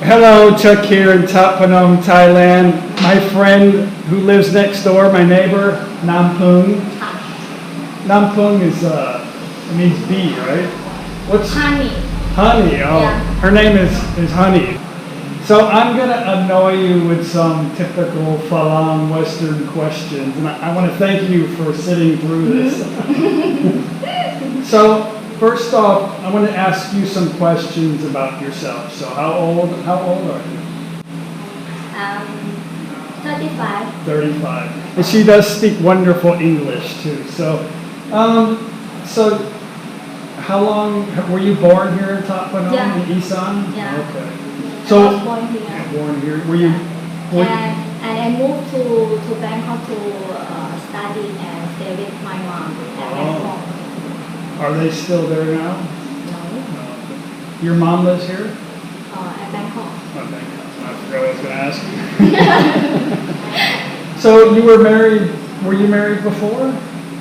Hello, Chuck here in That Phanom, Thailand. My friend who lives next door, my neighbor, Nampung. Nampung is, it means bee, right? What's Honey. Honey? Oh, Yeah. her name is Honey. So I'm going to annoy you with some typical Phalang Western questions, and I want to thank you for sitting through this. So first off, I want to ask you some questions about yourself. So how old are you? 35. 35. And she does speak wonderful English too. So how long were you born here in That Phanom, Yeah. in Isan? Yeah. Okay. I So was born here. born here. Were you? And I moved to Bangkok to study and stay with my mom at Bangkok. Are they still there now? No, Your mom lives here? at Bangkok. Oh, thank you. I forgot what I was going to ask you. So you were married? Were you married before?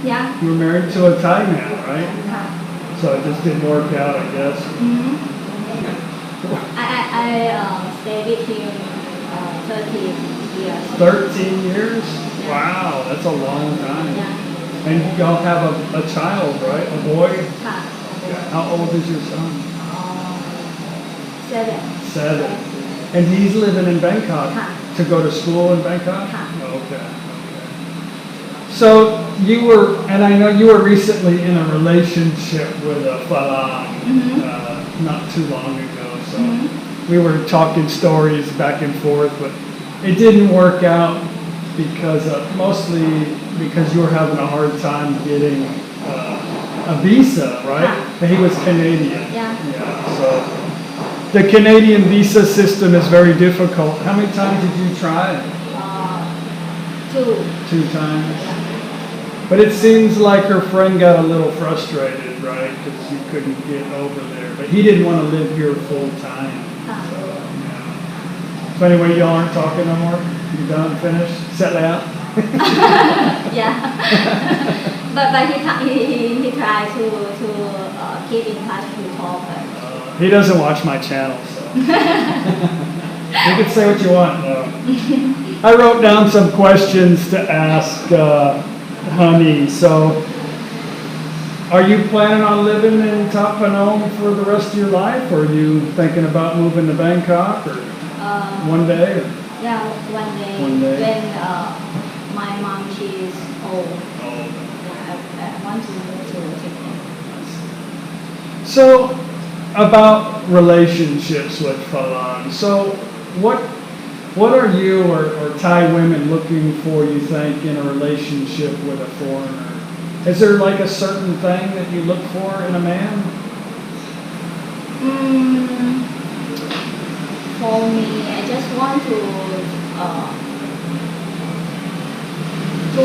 Yeah. You were married to a Thai man, right? Uh-huh. So it just didn't work out, I guess. Mm-hmm. I stayed with him 13 years. 13 years? Wow, that's a long time. Yeah. And y'all have a child, right? A boy?ค่ะ. Yeah. How old is your son? 7. 7. And he's living in Bangkok to go to school in Bangkok? Okay. So you were, and I know you were recently in a relationship with a Phalang not too long ago. So we were talking stories back and forth, but it didn't work out because mostly because you were having a hard time getting a visa, right? And he was Canadian. Yeah. Yeah. So the Canadian visa system is very difficult. How many times did you try? 2. 2 times. But it seems like her friend got a little frustrated, right? Because you couldn't get over there. But he didn't want to live here full time. So, yeah. So anyway, y'all aren't talking no more? You done? Finished? Settle out? Yeah. but he tried to keep in touch to talk. But He doesn't watch my channel, so. You can say what you want, though. I wrote down some questions to ask Honey. So, are you planning on living in That Phanom for the rest of your life, or are you thinking about moving to Bangkok, or one day? Or? Yeah, one day. One day. When my mom she's old. I want to move to Japan. So, about relationships with Phalang. So, what are you or Thai women looking for, you think, in a relationship with a foreigner? Is there like a certain thing that you look for in a man? For me, I just want to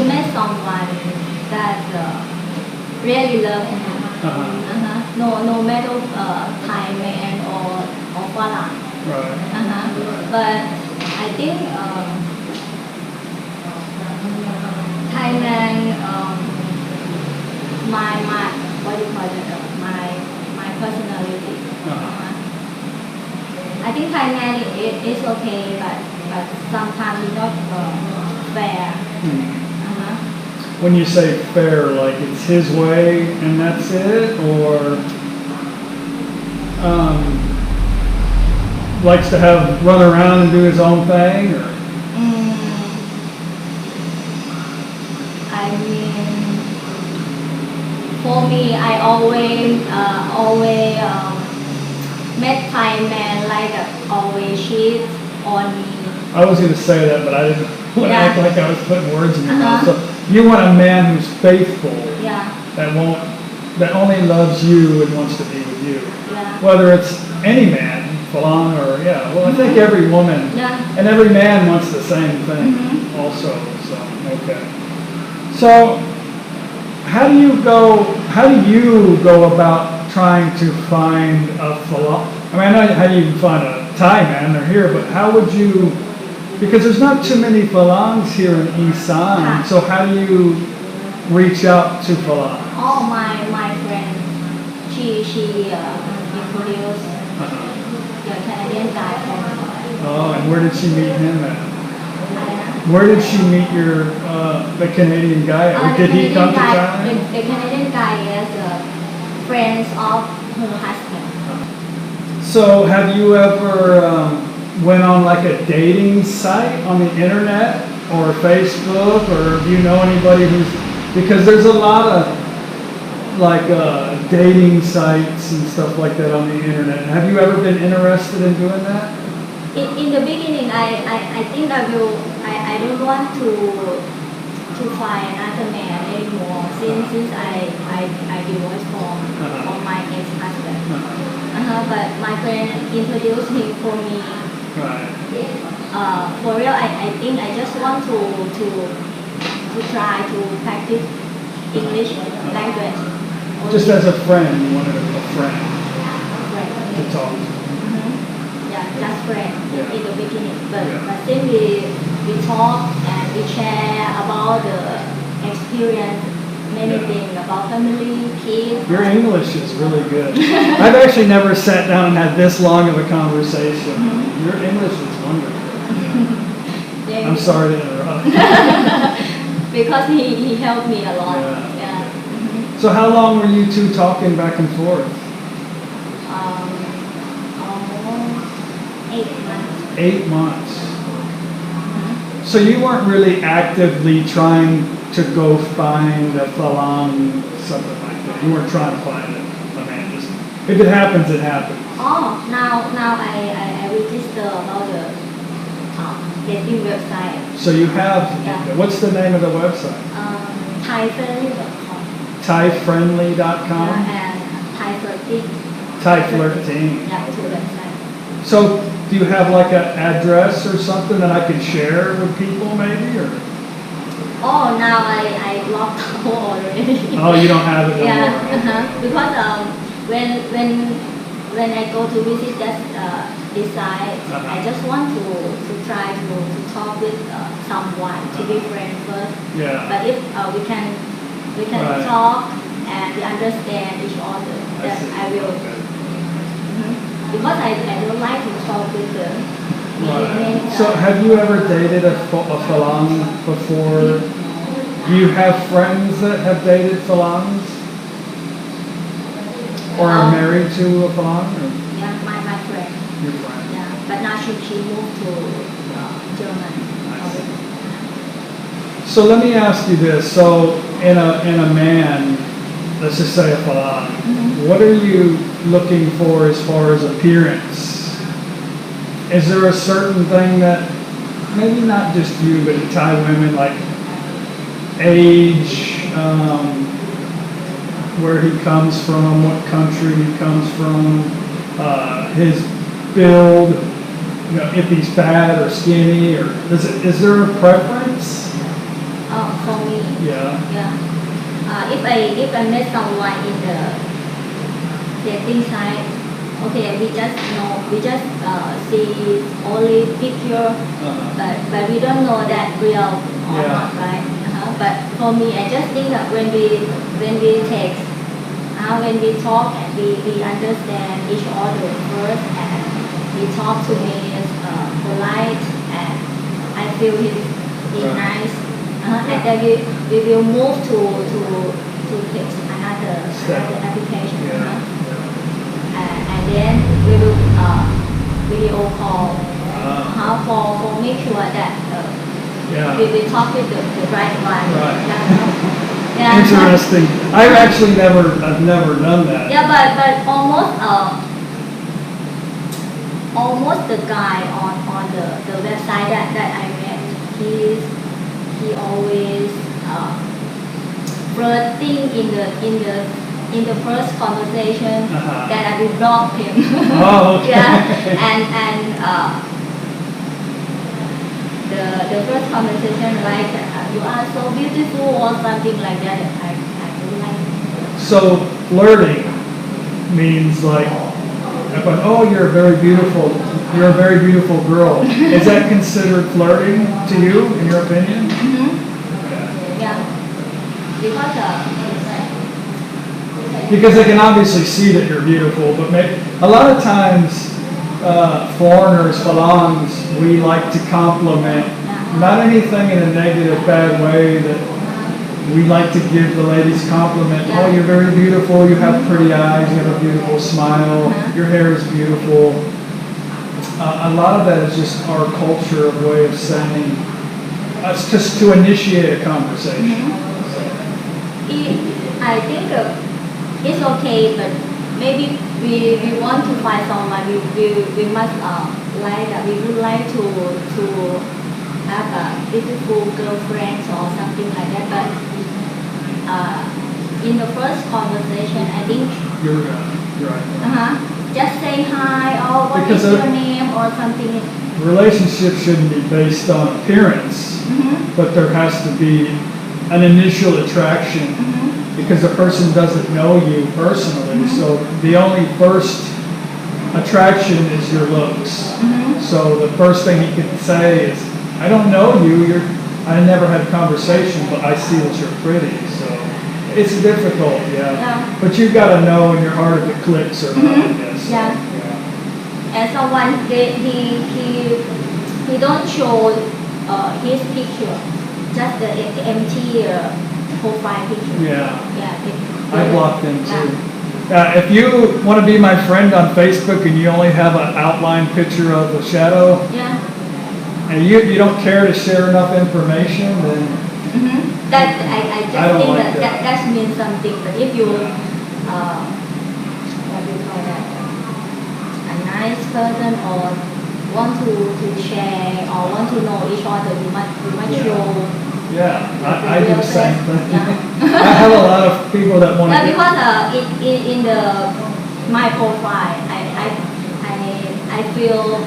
meet someone that really love him. No matter Thai man or Foreign. Right. But I think Thailand, my what do you call it? My personality. I think Thailand is okay, but sometimes it's not fair. When you say fair, like it's his way and that's it, or likes to run around and do his own thing, or? I mean, for me, I always met Thai man like always cheat on me. I was going to say that, but I didn't want to act like I was putting words in your mouth. So you want a man who's faithful, that only loves you and wants to be with you. Yeah. Whether it's any man, Phalang or I think every woman and every man wants the same thing also. So okay. So how do you go about trying to find a Phalang? I mean, I know how you can find a Thai man, they're here, but how would you? Because there's not too many Phalangs here in Isan, so how do you reach out to Phalang? Oh, my friend, she introduced the Canadian guy from Oh, and where did she meet him at? Uh, Where did she meet the Canadian guy at? Did he come to Thailand? The Canadian guy is friends of her husband. So have you ever went on like a dating site on the internet or Facebook, or do you know anybody who's, because there's a lot of like dating sites and stuff like that on the internet. Have you ever been interested in doing that? In the beginning, I think I don't want to find another man anymore since I divorced from my ex-husband. But my friend introduced him for me. Right. For real, I think I just want to try to practice English language. Just as a friend, you wanted a friend Right. to talk to. Yeah, just friend in the beginning. But since we talk and we share about the experience, many things about family, kids. Your English is really good. I've actually never sat down and had this long of a conversation. Your English is wonderful. I'm sorry to interrupt. Because he helped me a lot. Yeah. So how long were you two talking back and forth? Almost 8 months. 8 months. So you weren't really actively trying to go find a Phanom, something like that. You weren't trying to find it. I mean, just if it happens, it happens. Oh, now I register about the dating website. So you have. What's the name of the website? ThaiFriendly.com. ThaiFriendly.com. And Thai flirting. Thai flirting. Yeah, two websites. So do you have like an address or something that I could share with people, maybe, or? Oh, now I blocked already. Oh, you don't have it Yeah, anymore. because when I go to visit that this site, I just want to try to talk with someone to be friends first. Yeah. But if we can Right. talk and we understand each other, then I will. Okay. Because I don't like to talk with the Right. So have you ever dated a Phanom before? Do you have friends that have dated Phanoms? Or are married to a Phanom? Yeah, my friend. Your friend? Yeah, but now she moved to Germany. So let me ask you this. So in a man, let's just say a Phanom, what are you looking for as far as appearance? Is there a certain thing that, maybe not just you, but Thai women, like age, where he comes from, what country he comes from, his build, you know, if he's fat or skinny, or is there a preference? For me. Yeah. If I met someone in the dating site, okay, we just see only picture, but we don't know that real or not, right? But for me, I just think that when we text, when we talk and we understand each other first, and he talk to me is polite, and I feel he's nice, and then we will move to text another application. And then we will video call for make sure that we talk with the right one. Right. Yeah. Interesting. I've never done that. Yeah, but almost the guy on the website that I met, he always flirting in the first conversation that I will block him. Oh, okay. Yeah, and the first conversation like you are so beautiful or something like that. I don't like. So flirting means like, oh, you're a very beautiful girl. Is that considered flirting to you, in your opinion? Yeah. Because they can obviously see that you're beautiful, but a lot of times foreigners, Phalongs, we like to compliment, not anything in a negative, bad way, that we like to give the ladies compliment. Oh, you're very beautiful, you have pretty eyes, you have a beautiful smile, your hair is beautiful. A lot of that is just our culture, a way of saying, just to initiate a conversation. I think it's okay, but maybe we want to find someone. We must we would like to have a beautiful girlfriend or something like that. But in the first conversation, I think You're right. Just say hi or what is your name or something. Relationships shouldn't be based on appearance, but there has to be an initial attraction because the person doesn't know you personally. So the only first attraction is your looks. So the first thing he can say is, I don't know you, I never had a conversation, but I see that you're pretty. So it's difficult, but you've got to know in your heart if it clicks or not, I guess. And someone he don't show his picture, just the empty profile picture. I blocked them too. If you want to be my friend on Facebook and you only have an outline picture of the shadow, and you don't care to share enough information, then that I just don't think like that means something. But if you what do you call that, a nice person or want to share or want to know each other, you might show. I do the same thing. I have a lot of people that want to. Because in my profile, I feel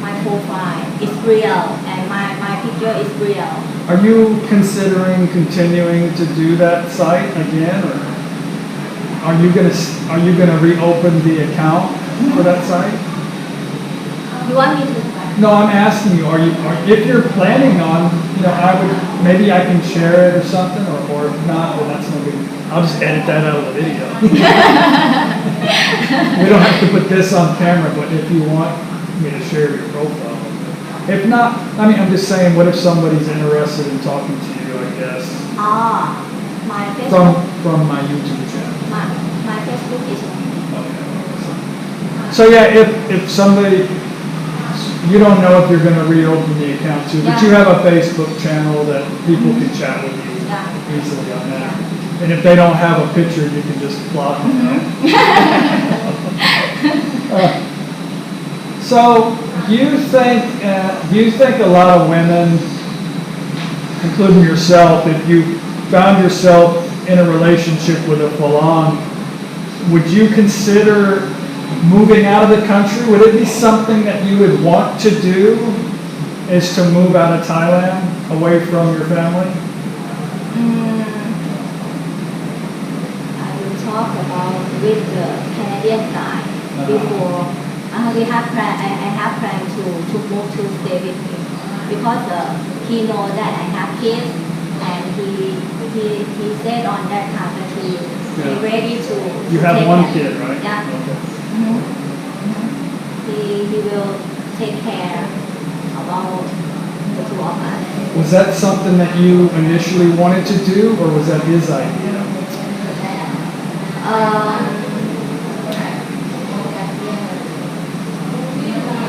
my profile is real and my picture is real. Are you considering continuing to do that site again, or are you gonna reopen the account for that site? You want me to? No, I'm asking you. If you're planning on, maybe I can share it or something, or if not, well, that's no big. I'll just edit that out of the video. We don't have to put this on camera, but if you want me to share your profile. If not, I'm just saying, what if somebody's interested in talking to you, I guess. My Facebook. From my YouTube channel. My Facebook is. Okay. So if somebody, you don't know if you're going to reopen the account too, but you have a Facebook channel that people can chat with you easily on that. And if they don't have a picture, you can just block them. So do you think a lot of women, including yourself, if you found yourself in a relationship with a Phalong, would you consider moving out of the country? Would it be something that you would want to do, is to move out of Thailand, away from your family? I will talk about with the Canadian guy before. We have plan. I have plan to move to stay with him because he knows that I have kids, and he said on that time that he ready to. You have one kid, right? Yeah. Okay. He will take care about the two of us. Was that something that you initially wanted to do, or was that his idea?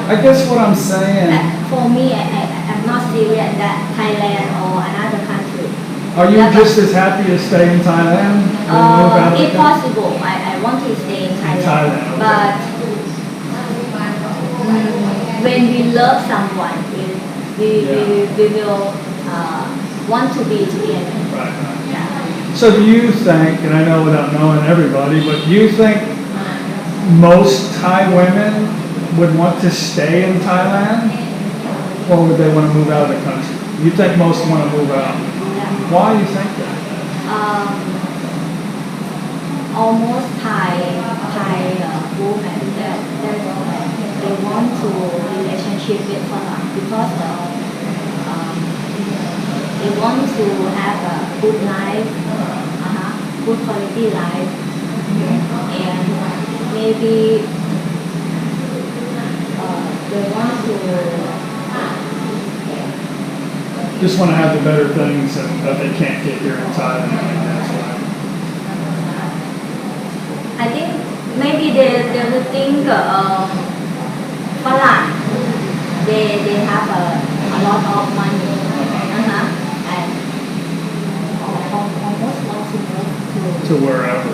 I guess what I'm saying. For me, I'm not serious that Thailand or another country. Are you just as happy to stay in Thailand? If possible, I want to stay in Thailand. But when we love someone, we will want to be together. Right. So do you think, and I know without knowing everybody, but do you think most Thai women would want to stay in Thailand, or would they want to move out of the country? You think most want to move out. Why do you think that? Almost Thai women they want to relationship with someone because they want to have a good life, good quality life, and maybe they want to. Just want to have the better things that they can't get here in Thailand. That's why. I think maybe they will think Falang they have a lot of money and almost want to move To wherever,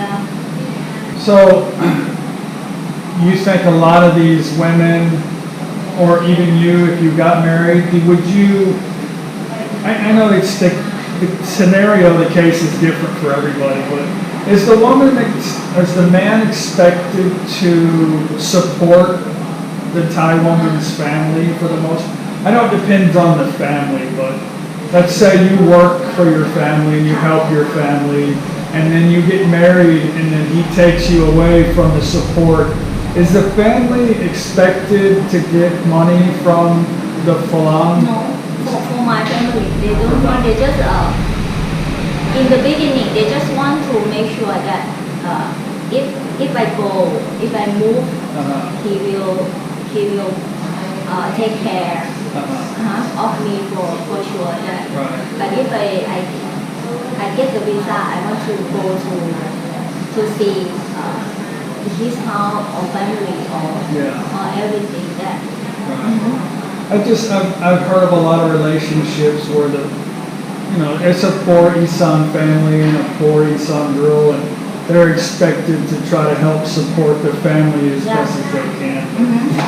yeah. So, you think a lot of these women, or even you, if you got married, would you? I know it's the scenario, the case is different for everybody, but is the man expected to support the Thai woman's family for the most? I know it depends on the family, but let's say you work for your family and you help your family, and then you get married and then he takes you away from the support. Is the family expected to get money from the Phanom? No, for my family, they don't want. They just in the beginning, they just want to make sure that if I move, he will take care of me for sure. That. Right. But if I get the visa, I want to go to see his house or family or everything that. Right. I've heard of a lot of relationships where it's a poor Isan family and a poor Isan girl, and they're expected to try to help support their family as best as they can.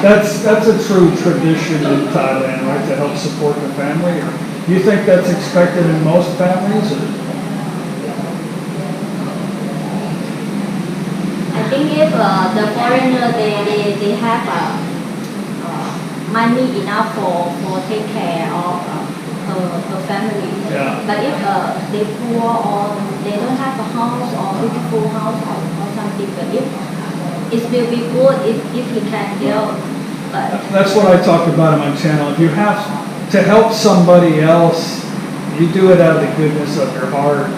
That's a true tradition in Thailand, right? To help support the family. Or you think that's expected in most families? Or? I think if the foreigner they have money enough for take care of her family. Yeah. But if they poor or they don't have a house or beautiful house or something, but if it will be good if he can help. But that's what I talked about on my channel. If you have to help somebody else, you do it out of the goodness of your heart.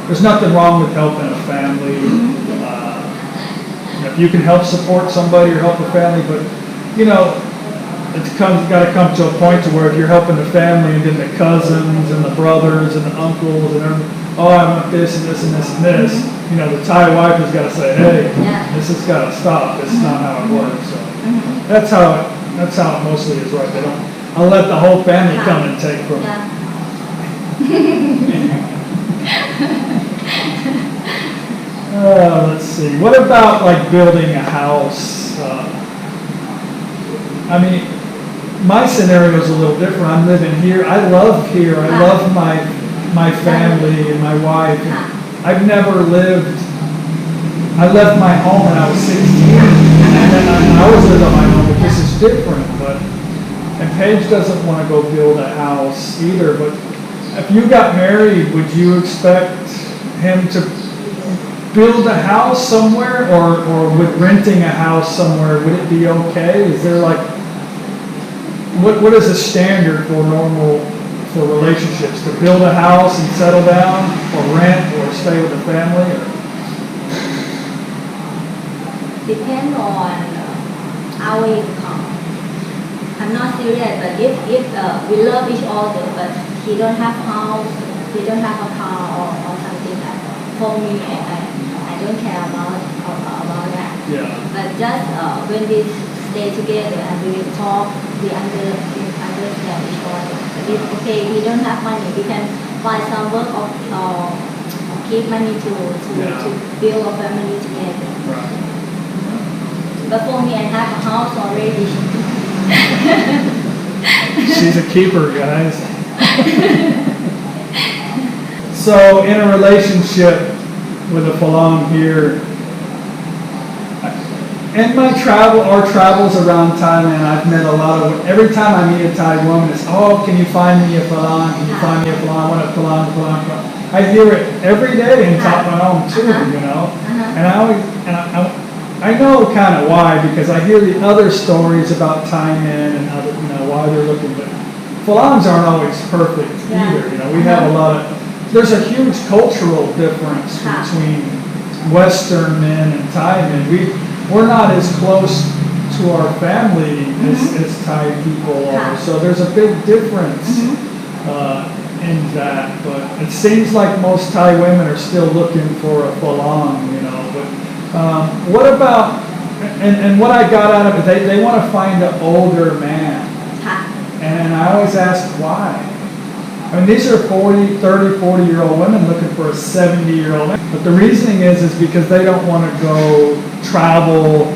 There's nothing wrong with helping a family. If you can help support somebody or help a family, but it's got to come to a point to where if you're helping the family and then the cousins and the brothers and the uncles and everything, I want this and this and this and this. The Thai wife has got to say, hey, this has got to stop. This is not how it works. So that's how it mostly is, right? They don't. I'll let the whole family come and take from. Let's see. What about like building a house? My scenario is a little different. I'm living here. I love here. I love my family and my wife. I've never lived. I left my home when I was 16, and then I always lived on my own. But this is different. And Paige doesn't want to go build a house either. But if you got married, would you expect him to build a house somewhere, or would renting a house somewhere, would it be okay? Is there like what is the standard for relationships? To build a house and settle down, or rent, or stay with a family? Or? Depend on our income. I'm not serious, but if we love each other, but he don't have house, he don't have a car or something like that. For me, I don't care about that. Yeah. But just when we stay together and we talk, we understand each other. But if he don't have money, we can find some work or keep money to build a family together. Right. But for me, I have a house already. She's a keeper, guys. So in a relationship with a Phanom here, in our travels around Thailand, I've met a lot of, every time I meet a Thai woman, it's, can you find me a Phanom? Can you find me a Phanom? I want a Phanom. I hear it every day in Thailand too, And I know kind of why, because I hear the other stories about Thai men and other, why they're looking, but Phanoms aren't always perfect either. We have a lot of, there's a huge cultural difference between Western men and Thai men. We're not as close to our family as Thai people are. So there's a big difference in that. But it seems like most Thai women are still looking for a phanom, you know. But what about, and what I got out of it, they want to find an older man. And I always ask why. I mean, these are 30, 40-year-old women looking for a 70-year-old man. But the reasoning is because they don't want to go travel.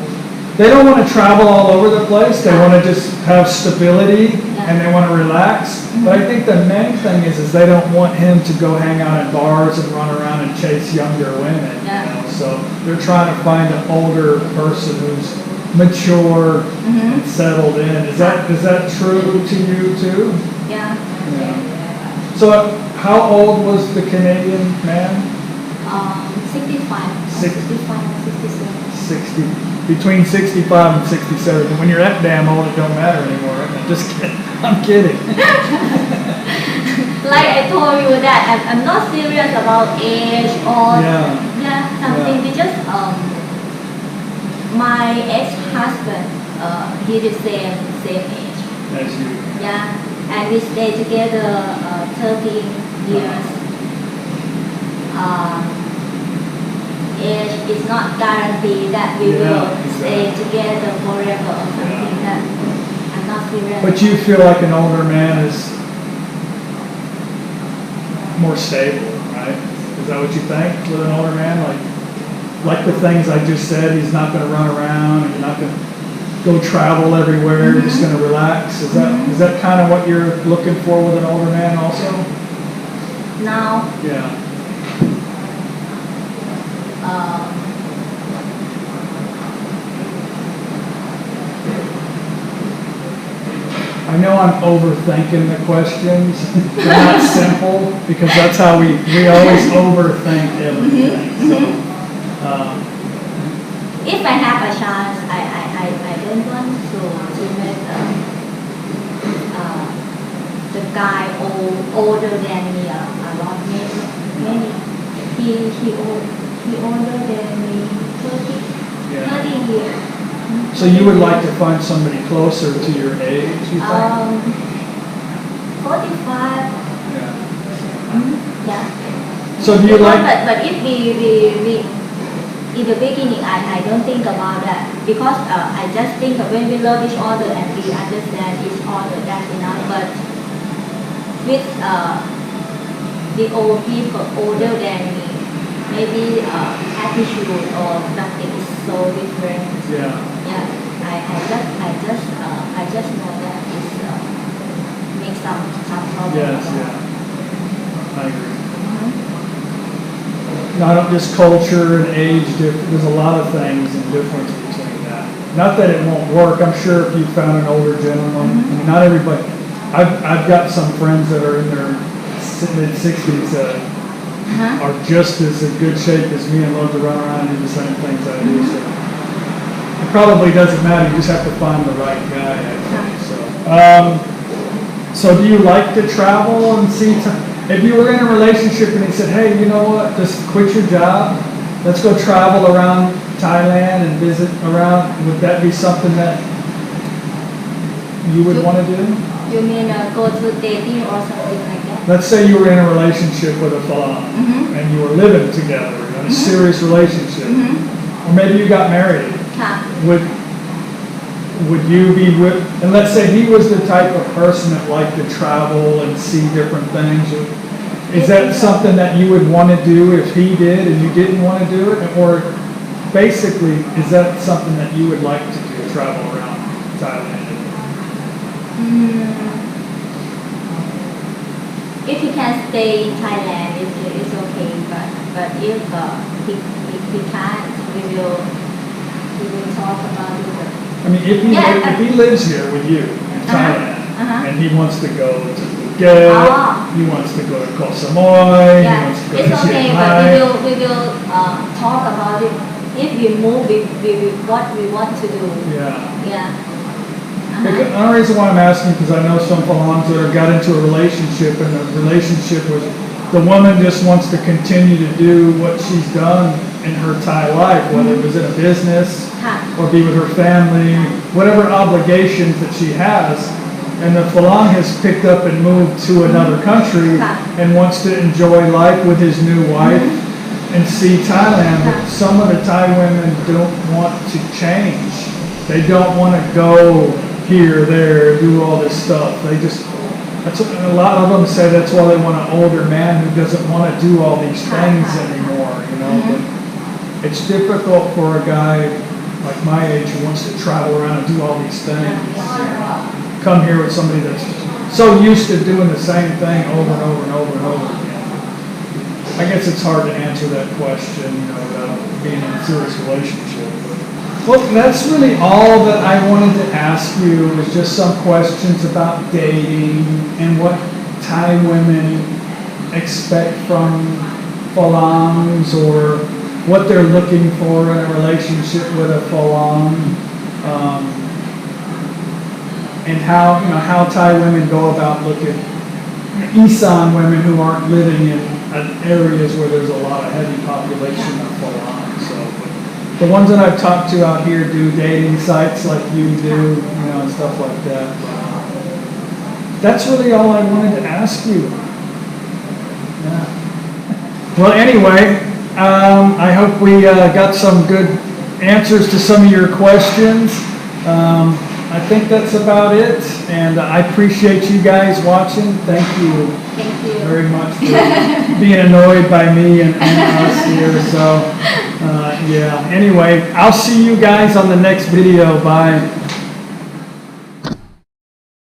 They don't want to travel all over the place. They want to just have stability and they want to relax. But I think the main thing is they don't want him to go hang out in bars and run around and chase younger women. You know? So they're trying to find an older person who's mature and settled in. Is that true to you too? Yeah. So how old was the Canadian man? 65. 65, 67. 60. Between 65 and 67. And when you're that damn old, it don't matter anymore. I'm just kidding. I'm kidding. Like I told you that I'm not serious about age or something. We just my ex-husband, he the same age. As you. Yeah, and we stayed together 13 years. Age is not guaranteed that we will stay together forever or something. That I'm not serious. But you feel like an older man is more stable, right? Is that what you think with an older man? Like the things I just said, he's not going to run around and you're not going to go travel everywhere, you're just going to relax. Is that kind of what you're looking for with an older man also? Now? Yeah. I know I'm overthinking the questions. They're not simple because that's how we always overthink everything. So, if I have a chance, I don't want to make the guy older than me a lot. Maybe he older than me 30 years. So you would like to find somebody closer to your age, you think? 45. Yeah. So do you like? But if we in the beginning, I don't think about that because I just think that when we love each other and we understand each other, that's enough. But with the old people older than me, maybe attitude or something is so different. Yeah. I just know that it's make some problem. Yes. Yeah. I agree. Not just culture and age. There's a lot of things and difference between that. Not that it won't work. I'm sure if you found an older gentleman, I mean, not everybody. I've got some friends that are in their mid-60s that are just as in good shape as me and love to run around and do the same things I do. So it probably doesn't matter. You just have to find the right guy, I think. So do you like to travel and see? If you were in a relationship and he said, "Hey, you know what? Just quit your job. Let's go travel around Thailand and visit around," would that be something that you would want to do? You mean go to dating or something like that? Let's say you were in a relationship with a phanom and you were living together in a serious relationship, or maybe you got married. Would you be with? And let's say he was the type of person that liked to travel and see different things. Is that something that you would want to do if he did and you didn't want to do it, or basically is that something that you would like to do? Travel around Thailand. If he can stay in Thailand, it's okay. But if he can't, we will talk about it. I mean, if he lives here with you in Thailand and he wants to go to Phuket, he wants to go to Koh Samui, he wants to go it's to okay. Chiang But Mai. we will talk about it. If we move, what we want to do. Yeah. The only reason why I'm asking because I know some phanoms that have got into a relationship and the relationship was the woman just wants to continue to do what she's done in her Thai life, whether it was in a business ค่ะ or be with her family, whatever obligations that she has. And the Phalang has picked up and moved to another country and wants to enjoy life with his new wife and see Thailand. But some of the Thai women don't want to change. They don't want to go here, there, do all this stuff. That's what, a lot of them say that's why they want an older man who doesn't want to do all these things anymore, you know. But it's difficult for a guy like my age who wants to travel around and do all these things. Come here with somebody that's so used to doing the same thing over and over and over and over again. I guess it's hard to answer that question, you know, without being in a serious relationship. Well, that's really all that I wanted to ask you, was just some questions about dating and what Thai women expect from Phalangs, or what they're looking for in a relationship with a Phalang. And how, you know, how Thai women go about looking at Isan women who aren't living in areas where there's a lot of heavy population of Phalang. So the ones that I've talked to out here do dating sites like you do, you know, and stuff like that. That's really all I wanted to ask you. Yeah. Well, anyway, I hope we got some good answers to some of your questions. I think that's about it, and I appreciate you guys watching. Thank you very much for being annoyed by me and us here. So, yeah. Anyway, I'll see you guys on the next video. Bye.